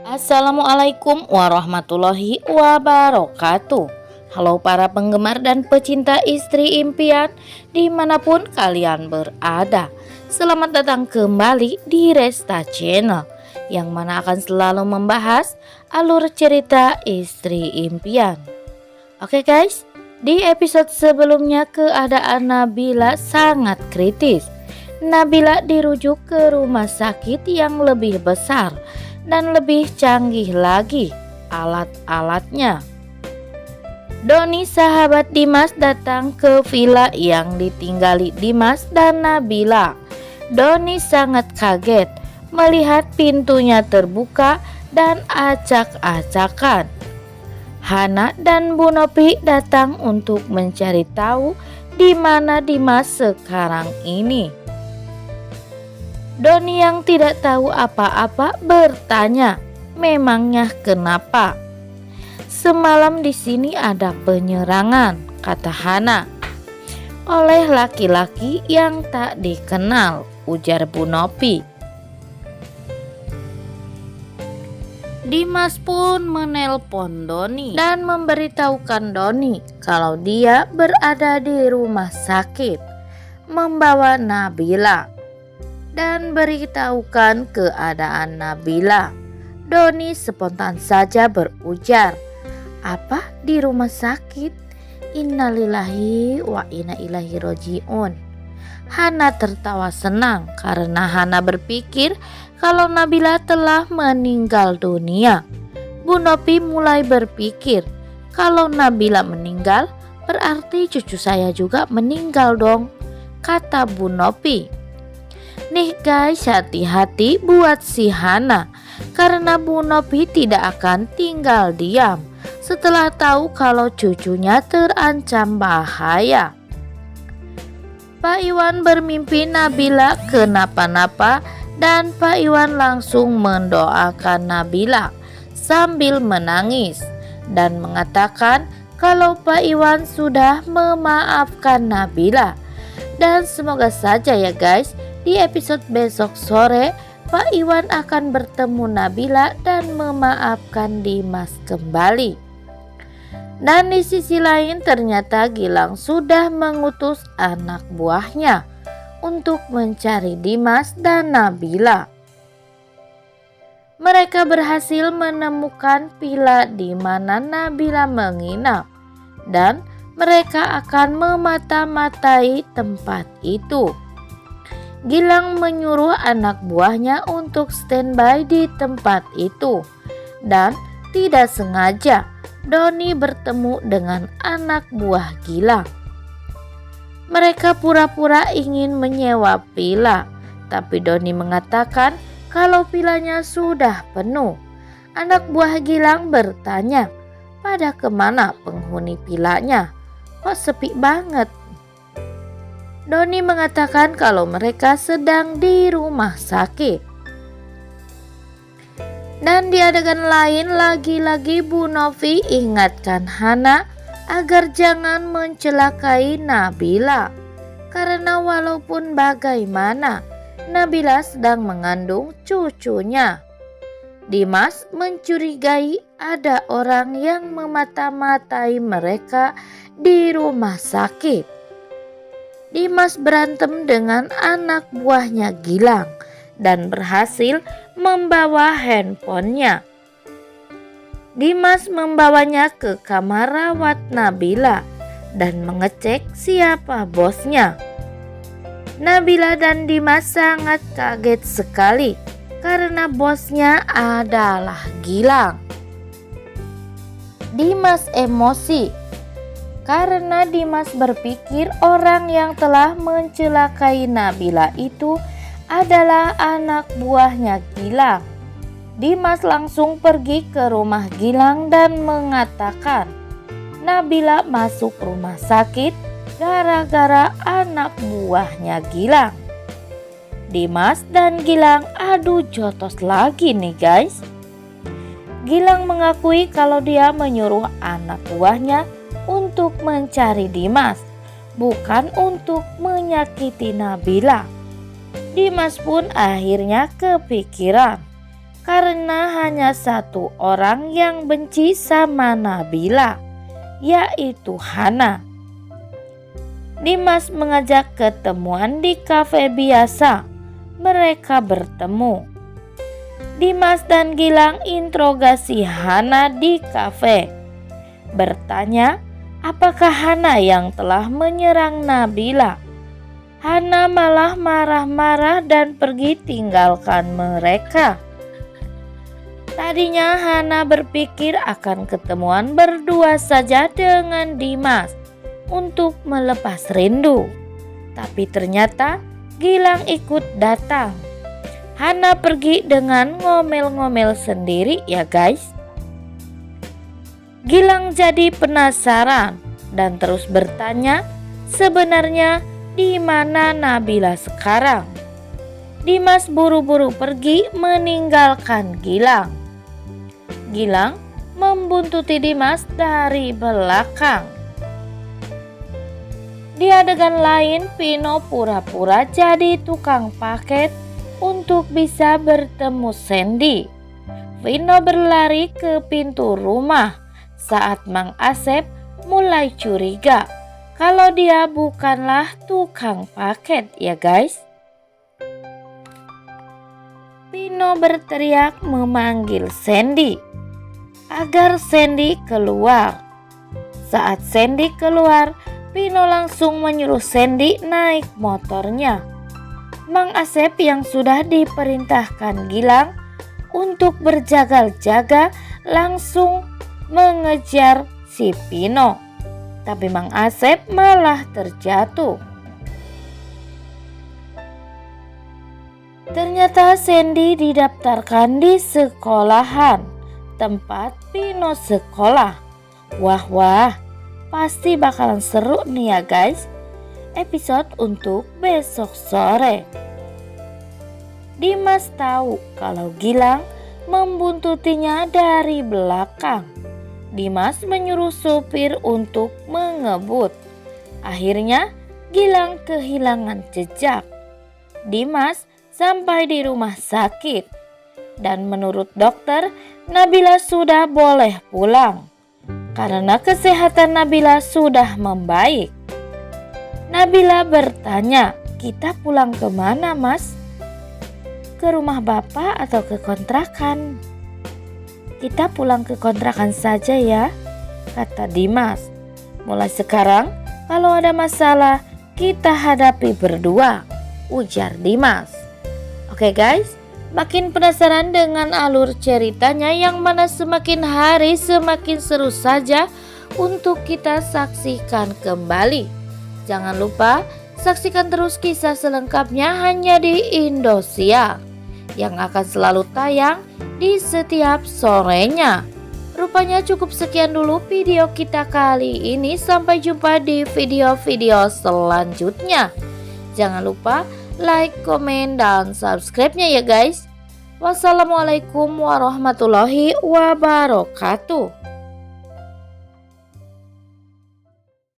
Assalamualaikum warahmatullahi wabarakatuh. Halo para penggemar dan pecinta istri impian dimanapun kalian berada. Selamat datang kembali di Resta Channel, yang mana akan selalu membahas alur cerita istri impian. Oke guys, di episode sebelumnya keadaan Nabila sangat kritis. Nabila dirujuk ke rumah sakit yang lebih besar dan lebih canggih lagi alat-alatnya. Doni sahabat Dimas datang ke villa yang ditinggali Dimas dan Nabila. Doni sangat kaget melihat pintunya terbuka dan acak-acakan. Hana dan Bu Nopi datang untuk mencari tahu di mana Dimas sekarang ini. Doni yang tidak tahu apa-apa bertanya, "Memangnya kenapa?" "Semalam di sini ada penyerangan," kata Hana, "oleh laki-laki yang tak dikenal," ujar Bu Nopi. Dimas pun menelpon Doni dan memberitahukan Doni kalau dia berada di rumah sakit membawa Nabila dan beritahukan keadaan Nabila. Doni spontan saja berujar, "Apa di rumah sakit? Innalillahi wa inna ilaihi rojiun." Hana tertawa senang karena Hana berpikir kalau Nabila telah meninggal dunia. Bu Nopi mulai berpikir, kalau Nabila meninggal berarti cucu saya juga meninggal dong, kata Bu Nopi. Nih guys, hati-hati buat si Hana, karena Bu Nopi tidak akan tinggal diam setelah tahu kalau cucunya terancam bahaya. Pak Iwan bermimpi Nabila kenapa-napa dan Pak Iwan langsung mendoakan Nabila sambil menangis dan mengatakan kalau Pak Iwan sudah memaafkan Nabila. Dan semoga saja ya guys, di episode besok sore Pak Iwan akan bertemu Nabila dan memaafkan Dimas kembali. Dan di sisi lain ternyata Gilang sudah mengutus anak buahnya untuk mencari Dimas dan Nabila. Mereka berhasil menemukan villa di mana Nabila menginap dan mereka akan memata-matai tempat itu. Gilang menyuruh anak buahnya untuk standby di tempat itu, dan tidak sengaja Doni bertemu dengan anak buah Gilang. Mereka pura-pura ingin menyewa villa, tapi Doni mengatakan kalau villanya sudah penuh. Anak buah Gilang bertanya, "Pada kemana penghuni villanya? Kok sepi banget?" Doni mengatakan kalau mereka sedang di rumah sakit. Dan di adegan lain lagi-lagi Bu Novi ingatkan Hana agar jangan mencelakai Nabila, karena walaupun bagaimana Nabila sedang mengandung cucunya. Dimas mencurigai ada orang yang memata-matai mereka di rumah sakit. Dimas berantem dengan anak buahnya Gilang dan berhasil membawa handphonenya. Dimas membawanya ke kamar rawat Nabila dan mengecek siapa bosnya. Nabila dan Dimas sangat kaget sekali karena bosnya adalah Gilang. Dimas emosi karena Dimas berpikir orang yang telah mencelakai Nabila itu adalah anak buahnya Gilang. Dimas langsung pergi ke rumah Gilang dan mengatakan Nabila masuk rumah sakit gara-gara anak buahnya Gilang. Dimas dan Gilang adu jotos lagi nih guys. Gilang mengakui kalau dia menyuruh anak buahnya untuk mencari Dimas, bukan untuk menyakiti Nabila. Dimas pun akhirnya kepikiran karena hanya satu orang yang benci sama Nabila, yaitu Hana. Dimas mengajak ketemuan di kafe biasa. Mereka bertemu. Dimas dan Gilang interogasi Hana di kafe. Bertanya, apakah Hana yang telah menyerang Nabila? Hana malah marah-marah dan pergi tinggalkan mereka. Tadinya Hana berpikir akan ketemuan berdua saja dengan Dimas untuk melepas rindu. Tapi ternyata Gilang ikut datang. Hana pergi dengan ngomel-ngomel sendiri ya guys. Gilang jadi penasaran dan terus bertanya, sebenarnya di mana Nabila sekarang? Dimas buru-buru pergi meninggalkan Gilang. Gilang membuntuti Dimas dari belakang. Di adegan lain, Pino pura-pura jadi tukang paket untuk bisa bertemu Sandy. Pino berlari ke pintu rumah saat Mang Asep mulai curiga kalau dia bukanlah tukang paket ya guys. Pino berteriak memanggil Sandy agar Sandy keluar. Saat Sandy keluar, Pino langsung menyuruh Sandy naik motornya. Mang Asep yang sudah diperintahkan Gilang untuk berjaga-jaga langsung mengejar si Pino. Tapi Mang Asep malah terjatuh. Ternyata Sandy didaftarkan di sekolahan tempat Pino sekolah. Wah, pasti bakalan seru nih ya guys. Episode untuk besok sore. Dimas tahu kalau Gilang membuntutinya dari belakang. Dimas menyuruh supir untuk mengebut. Akhirnya Gilang kehilangan jejak. Dimas sampai di rumah sakit. Dan menurut dokter, Nabila sudah boleh pulang. Karena kesehatan Nabila sudah membaik. Nabila bertanya, kita pulang kemana mas? Ke rumah bapak atau ke kontrakan? Kita pulang ke kontrakan saja ya, kata Dimas. Mulai sekarang kalau ada masalah kita hadapi berdua, ujar Dimas. Oke guys, makin penasaran dengan alur ceritanya yang mana semakin hari semakin seru saja untuk kita saksikan kembali. Jangan lupa saksikan terus kisah selengkapnya hanya di Indosiar yang akan selalu tayang di setiap sorenya. Rupanya cukup sekian dulu video kita kali ini. Sampai jumpa di video-video selanjutnya. Jangan lupa like, komen, dan subscribe-nya ya guys. Wassalamualaikum warahmatullahi wabarakatuh.